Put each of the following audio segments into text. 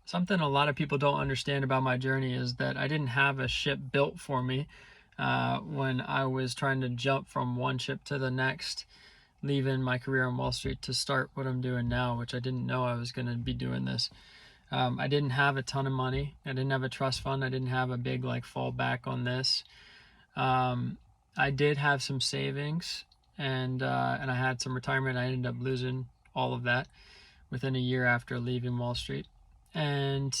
Something a lot of people don't understand about my journey is that I didn't have a ship built for me when I was trying to jump from one ship to the next, leaving my career on Wall Street to start what I'm doing now, which I didn't know I was going to be doing this. I didn't have a ton of money. I didn't have a trust fund. I didn't have a big like fallback on this. Um, I did have some savings, and I had some retirement. I ended up losing all of that within a year after leaving Wall Street. And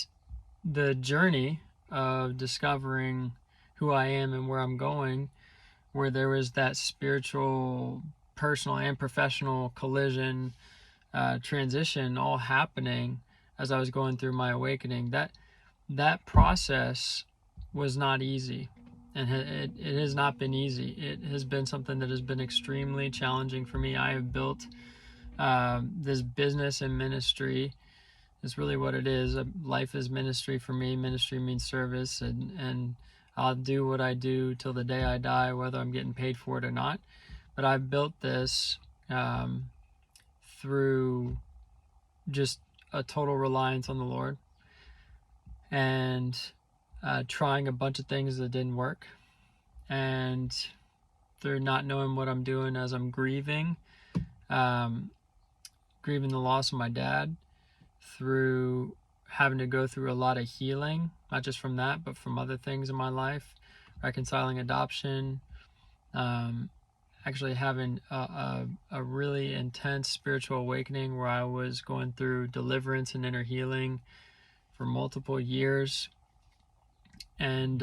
the journey of discovering who I am and where I'm going, where there was that spiritual, personal, and professional collision, transition all happening as I was going through my awakening. That process was not easy, and it has not been easy. It has been something that has been extremely challenging for me. I have built this business and ministry. It's really what it is. Life is ministry for me. Ministry means service, and I'll do what I do till the day I die, whether I'm getting paid for it or not. But I've built this through just a total reliance on the Lord, and trying a bunch of things that didn't work, and through not knowing what I'm doing as I'm grieving the loss of my dad, through having to go through a lot of healing, not just from that, but from other things in my life, reconciling adoption, actually having a really intense spiritual awakening where I was going through deliverance and inner healing for multiple years, and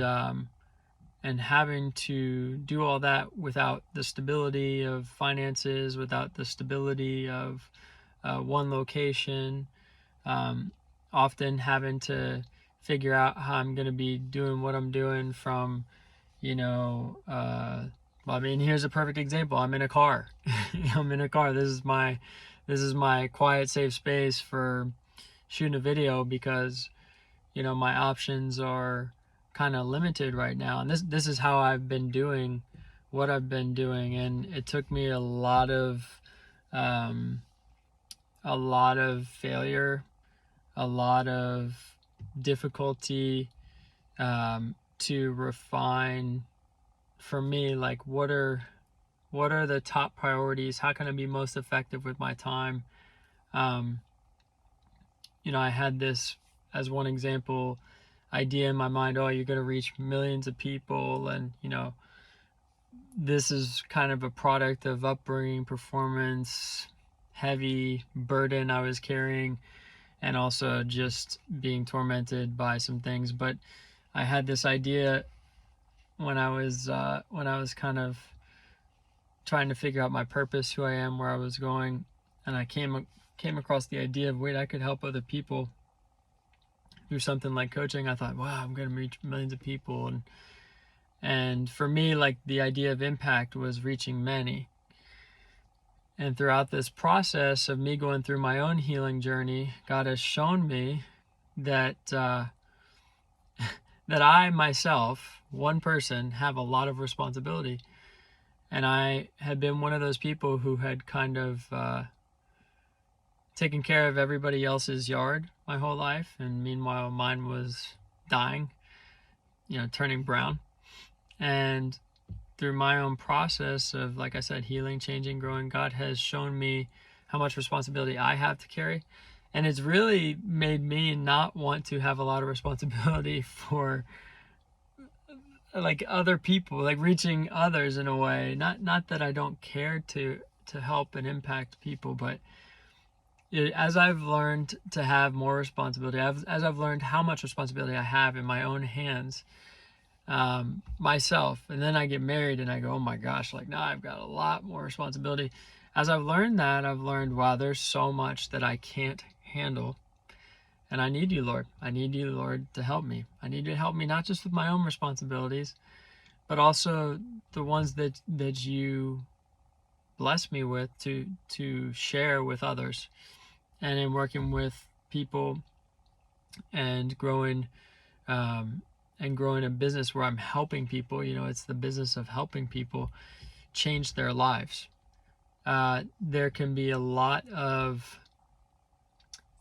having to do all that without the stability of finances, without the stability of one location, often having to figure out how I'm going to be doing what I'm doing from, well, I mean, here's a perfect example. I'm in a car. I'm in a car. This is my quiet, safe space for shooting a video because, my options are kind of limited right now. And this is how I've been doing what I've been doing. And it took me a lot of failure, a lot of difficulty, to refine for me, like what are the top priorities? How can I be most effective with my time? I had this, as one example, idea in my mind, oh, you're going to reach millions of people, and this is kind of a product of upbringing, performance, heavy burden I was carrying, and also just being tormented by some things. But I had this idea when I was kind of trying to figure out my purpose, who I am, where I was going, and I came across the idea of, wait, I could help other people through something like coaching. I thought, wow, I'm going to reach millions of people, and for me, like, the idea of impact was reaching many. And throughout this process of me going through my own healing journey, God has shown me that that I myself, one person, have a lot of responsibility. And I had been one of those people who had kind of taken care of everybody else's yard my whole life, and meanwhile mine was dying, turning brown. And through my own process of, like I said, healing, changing, growing, God has shown me how much responsibility I have to carry. And it's really made me not want to have a lot of responsibility for like other people, like reaching others in a way. Not that I don't care to help and impact people, but as I've learned to have more responsibility, as I've learned how much responsibility I have in my own hands, myself, and then I get married and I go, oh my gosh, like now I've got a lot more responsibility. As I've learned that, I've learned, wow, there's so much that I can't handle, and I need you, Lord. I need you, Lord, to help me. I need you to help me not just with my own responsibilities, but also the ones that you bless me with to share with others. And in working with people and growing a business where I'm helping people, it's the business of helping people change their lives. There can be a lot of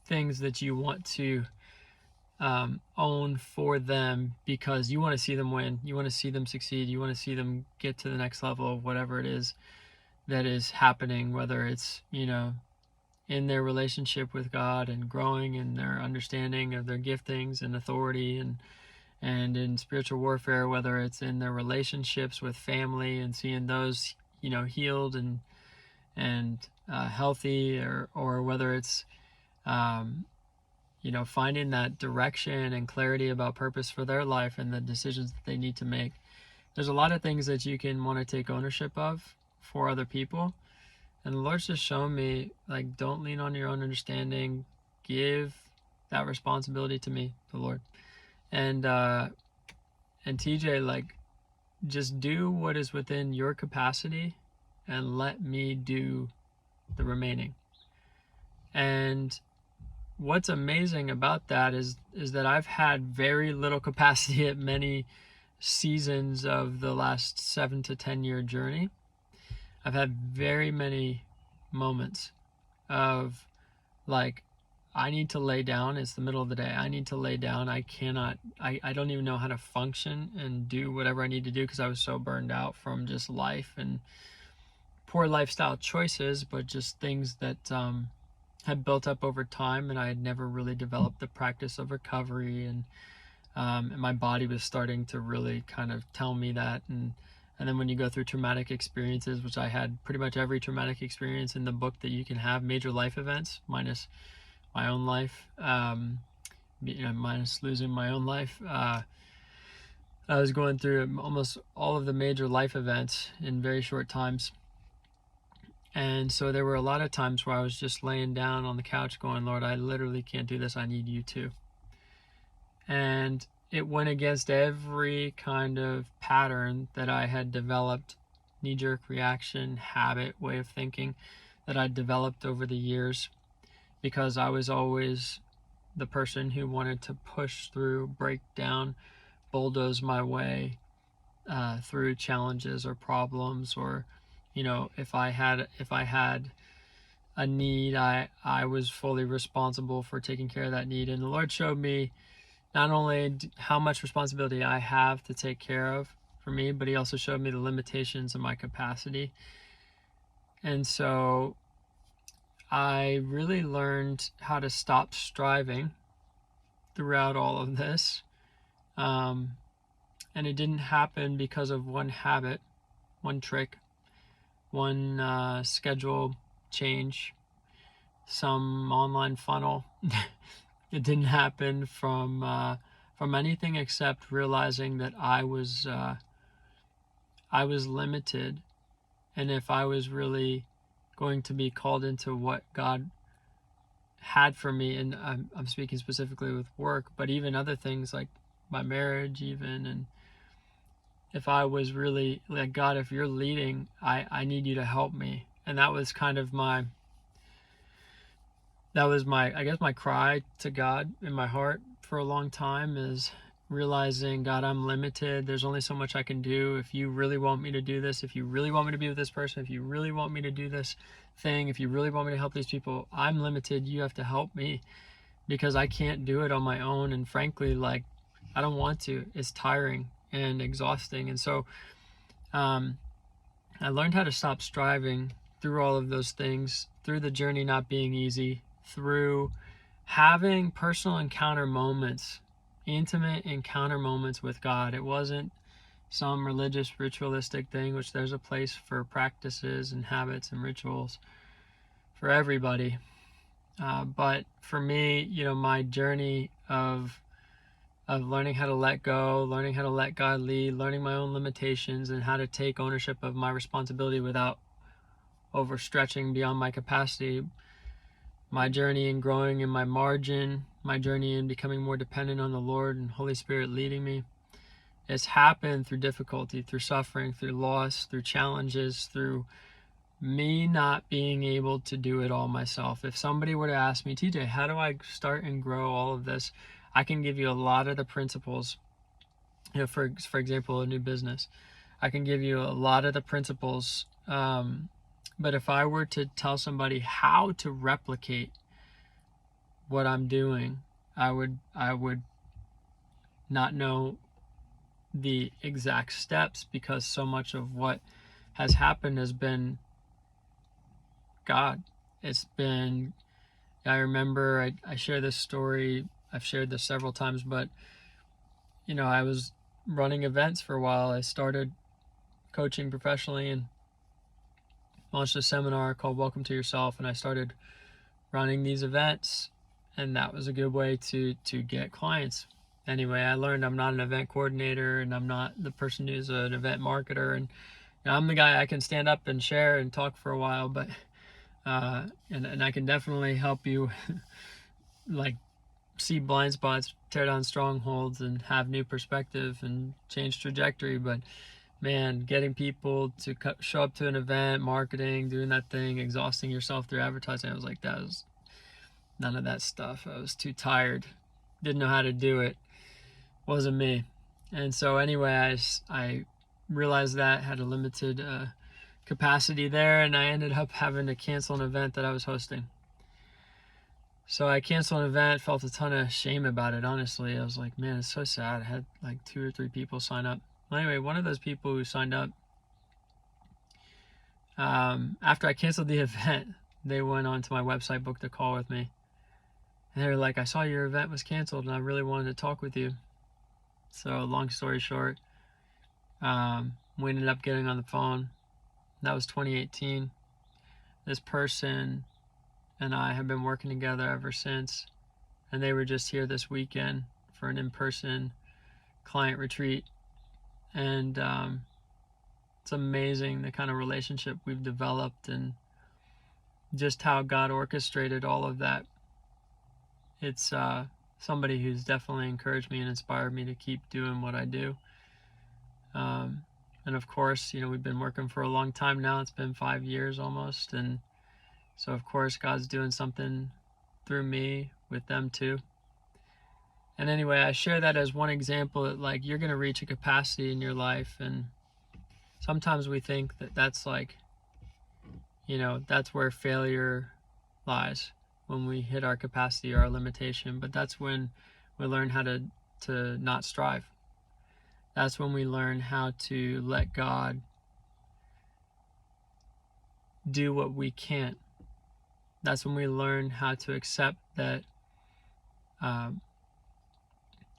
things that you want to own for them, because you want to see them win, you want to see them succeed, you want to see them get to the next level of whatever it is that is happening, whether it's, in their relationship with God and growing in their understanding of their giftings and authority, and in spiritual warfare, whether it's in their relationships with family and seeing those, healed and healthy, or whether it's, finding that direction and clarity about purpose for their life and the decisions that they need to make. There's a lot of things that you can want to take ownership of for other people. And the Lord's just shown me, like, don't lean on your own understanding. Give that responsibility to me, the Lord. And TJ, like, just do what is within your capacity and let me do the remaining. And what's amazing about that is that I've had very little capacity at many seasons of the last 7 to 10 year journey. I've had very many moments of, like, I need to lay down. It's the middle of the day. I need to lay down. I don't even know how to function and do whatever I need to do, because I was so burned out from just life and poor lifestyle choices, but just things that had built up over time, and I had never really developed the practice of recovery, and my body was starting to really kind of tell me that. And then when you go through traumatic experiences, which I had pretty much every traumatic experience in the book that you can have, major life events, minus my own life, minus losing my own life. I was going through almost all of the major life events in very short times. And so there were a lot of times where I was just laying down on the couch going, Lord, I literally can't do this. I need you to. And it went against every kind of pattern that I had developed, knee-jerk reaction, habit, way of thinking that I'd developed over the years, because I was always the person who wanted to push through, break down, bulldoze my way through challenges or problems, or, if I had a need, I was fully responsible for taking care of that need. And the Lord showed me not only how much responsibility I have to take care of for me, but he also showed me the limitations of my capacity. And so I really learned how to stop striving throughout all of this. And it didn't happen because of one habit, one trick, one schedule change, some online funnel. It didn't happen from anything except realizing that I was limited, and if I was really going to be called into what God had for me, and I'm speaking specifically with work, but even other things like my marriage, even, and if I was really like, God, if you're leading, I need you to help me. And that was kind of my I guess my cry to God in my heart for a long time, is realizing, God, I'm limited. There's only so much I can do. If you really want me to do this, if you really want me to be with this person, if you really want me to do this thing, if you really want me to help these people, I'm limited. You have to help me, because I can't do it on my own. And frankly, like, I don't want to. It's tiring and exhausting. And so I learned how to stop striving through all of those things, through the journey not being easy, through having personal encounter moments, intimate encounter moments with God. It wasn't some religious ritualistic thing, which there's a place for practices and habits and rituals for everybody. But for me, my journey of learning how to let go, learning how to let God lead, learning my own limitations, and how to take ownership of my responsibility without overstretching beyond my capacity, my journey in growing in my margin, my journey in becoming more dependent on the Lord and Holy Spirit leading me, it's happened through difficulty, through suffering, through loss, through challenges, through me not being able to do it all myself. If somebody were to ask me, TJ, how do I start and grow all of this? I can give you a lot of the principles. For example, a new business, I can give you a lot of the principles. But if I were to tell somebody how to replicate what I'm doing, I would not know the exact steps, because so much of what has happened has been God. It's been, I remember, I share this story, I've shared this several times, but I was running events for a while. I started coaching professionally and launched a seminar called Welcome to Yourself, and I started running these events, and that was a good way to get clients. Anyway, I learned I'm not an event coordinator, and I'm not the person who's an event marketer, and I'm the guy I can stand up and share and talk for a while, but and I can definitely help you like see blind spots, tear down strongholds, and have new perspective and change trajectory. But man, getting people to show up to an event, marketing, doing that thing, exhausting yourself through advertising, I was like, that was none of that stuff. I was too tired, didn't know how to do it, wasn't me. And so anyway, I realized that, had a limited capacity there, and I ended up having to cancel an event that I was hosting. So I canceled an event, felt a ton of shame about it, honestly. I was like, man, it's so sad. I had like 2 or 3 people sign up. Well, anyway, one of those people who signed up, after I canceled the event, they went onto my website, booked a call with me. And they were like, I saw your event was canceled and I really wanted to talk with you. So long story short, we ended up getting on the phone. That was 2018. This person and I have been working together ever since, and they were just here this weekend for an in-person client retreat, and it's amazing the kind of relationship we've developed and just how God orchestrated all of that. It's somebody who's definitely encouraged me and inspired me to keep doing what I do. And of course, we've been working for a long time now. It's been 5 years almost, and so of course God's doing something through me with them too. And anyway, I share that as one example that like you're going to reach a capacity in your life, and sometimes we think that that's like, that's where failure lies, when we hit our capacity or our limitation. But that's when we learn how to not strive. That's when we learn how to let God do what we can't. That's when we learn how to accept that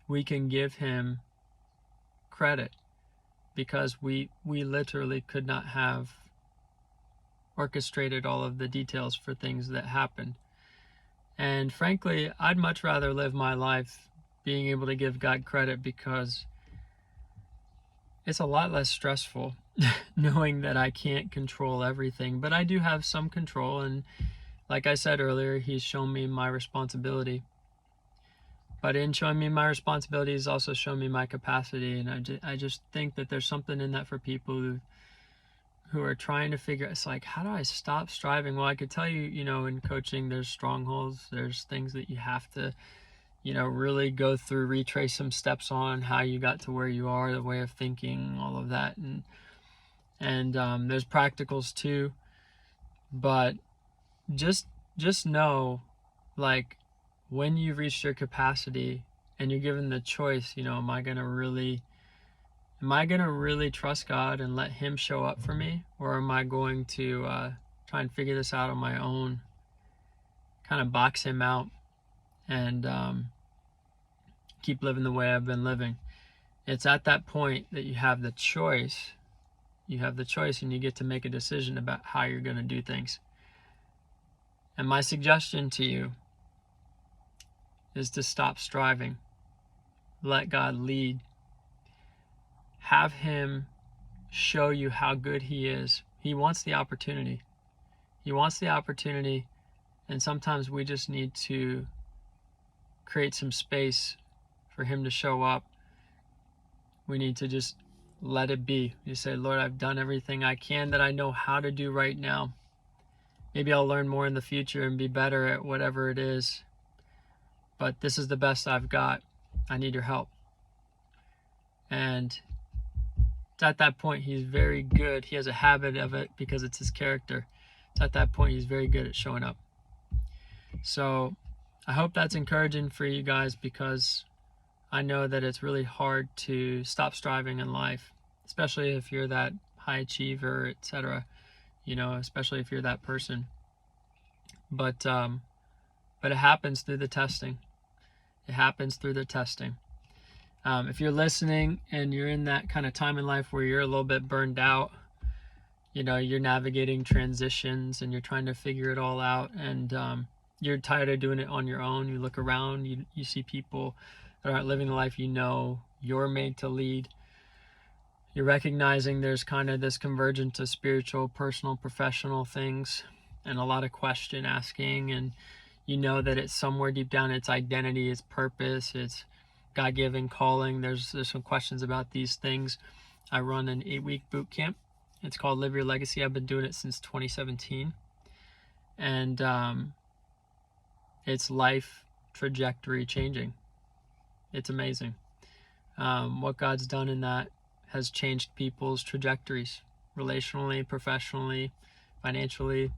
we can give Him credit, because we literally could not have orchestrated all of the details for things that happened. And frankly, I'd much rather live my life being able to give God credit, because it's a lot less stressful knowing that I can't control everything, but I do have some control. And like I said earlier, He's shown me my responsibility. But in showing me my responsibility, He's also shown me my capacity. And I just think that there's something in that for people who are trying to figure out, it's like, how do I stop striving? Well, I could tell you, in coaching, there's strongholds. There's things that you have to, really go through, retrace some steps on how you got to where you are, the way of thinking, all of that. And there's practicals too. But just know, like, when you've reached your capacity and you're given the choice, am I going to really trust God and let Him show up for me? Or am I going to try and figure this out on my own, kind of box Him out, and keep living the way I've been living? It's at that point that you have the choice. You have the choice, and you get to make a decision about how you're going to do things. And my suggestion to you is to stop striving. Let God lead. Have Him show you how good He is. He wants the opportunity. He wants the opportunity, and sometimes we just need to create some space for Him to show up. We need to just let it be. You say, Lord, I've done everything I can that I know how to do right now. Maybe I'll learn more in the future and be better at whatever it is, but this is the best I've got. I need your help. And at that point, He's very good. He has a habit of it because it's His character. So at that point, He's very good at showing up. So I hope that's encouraging for you guys, because I know that it's really hard to stop striving in life, especially if you're that high achiever, etc. Especially if you're that person. But it happens through the testing. It happens through the testing. If you're listening and you're in that kind of time in life where you're a little bit burned out, you're navigating transitions and you're trying to figure it all out, and you're tired of doing it on your own. You look around, you see people that aren't living the life you're made to lead. You're recognizing there's kind of this convergence of spiritual, personal, professional things, and a lot of question asking, and that it's somewhere deep down, its identity, its purpose, its God-given calling. There's some questions about these things. I run an 8-week boot camp. It's called Live Your Legacy. I've been doing it since 2017. And it's life trajectory changing. It's amazing. What God's done in that has changed people's trajectories, relationally, professionally, financially,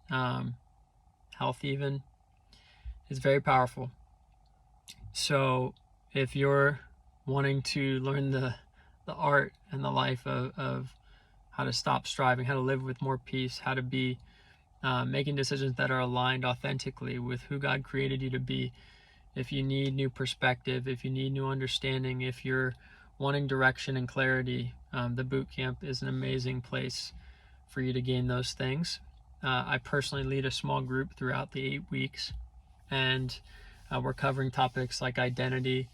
health even. It's very powerful. So if you're wanting to learn the art and the life of how to stop striving, how to live with more peace, how to be making decisions that are aligned authentically with who God created you to be, if you need new perspective, if you need new understanding, if you're wanting direction and clarity, the boot camp is an amazing place for you to gain those things. I personally lead a small group throughout the 8 weeks, and we're covering topics like identity.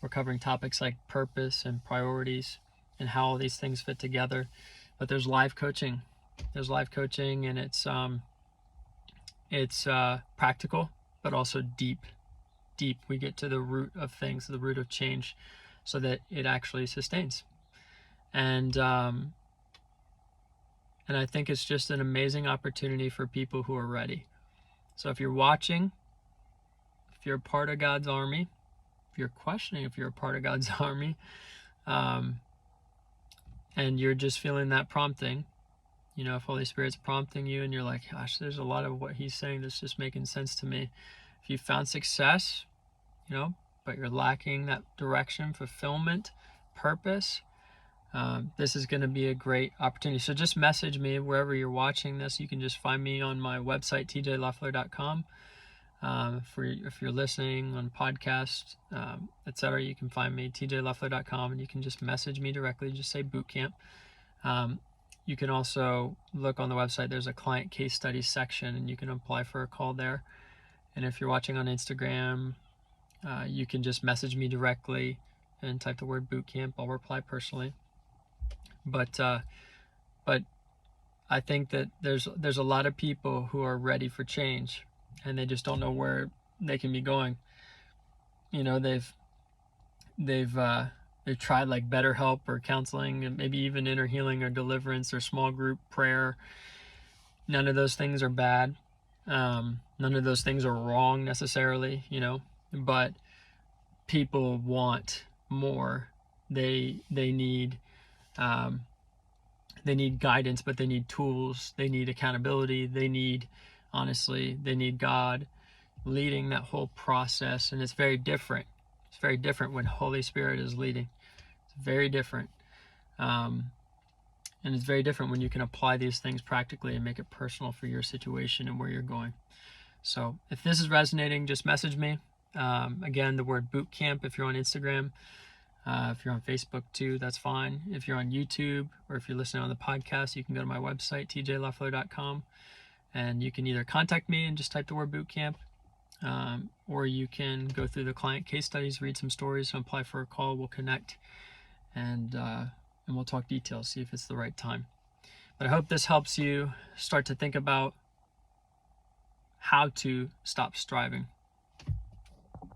We're covering topics like purpose and priorities and how all these things fit together. But there's live coaching. And it's practical, but also deep. We get to the root of things, the root of change, so that it actually sustains. And I think it's just an amazing opportunity for people who are ready. So if you're watching, if you're a part of God's army, if you're questioning if you're a part of God's army, and you're just feeling that prompting, if Holy Spirit's prompting you and you're like, gosh, there's a lot of what he's saying that's just making sense to me. If you found success, but you're lacking that direction, fulfillment, purpose, this is going to be a great opportunity. So just message me wherever you're watching this. You can just find me on my website, tjloeffler.com. If you're listening on podcast, etc., you can find me, tjloeffler.com, and you can just message me directly. Just say bootcamp. You can also look on the website. There's a client case studies section, and you can apply for a call there. And if you're watching on Instagram, you can just message me directly and type the word bootcamp. I'll reply personally. But I think that there's a lot of people who are ready for change, and they just don't know where they can be going. They've tried like BetterHelp or counseling, and maybe even inner healing or deliverance or small group prayer. None of those things are bad. None of those things are wrong necessarily, but people want more. They need guidance, but they need tools. They need accountability. They need God leading that whole process. And it's very different. It's very different when Holy Spirit is leading. It's very different. And it's very different when you can apply these things practically and make it personal for your situation and where you're going. So if this is resonating, just message me. Again, the word bootcamp if you're on Instagram. If you're on Facebook too, that's fine. If you're on YouTube or if you're listening on the podcast, you can go to my website, tjloeffler.com, and you can either contact me and just type the word bootcamp, or you can go through the client case studies, read some stories, and apply for a call. We'll connect, and we'll talk details, see if it's the right time. But I hope this helps you start to think about how to stop striving.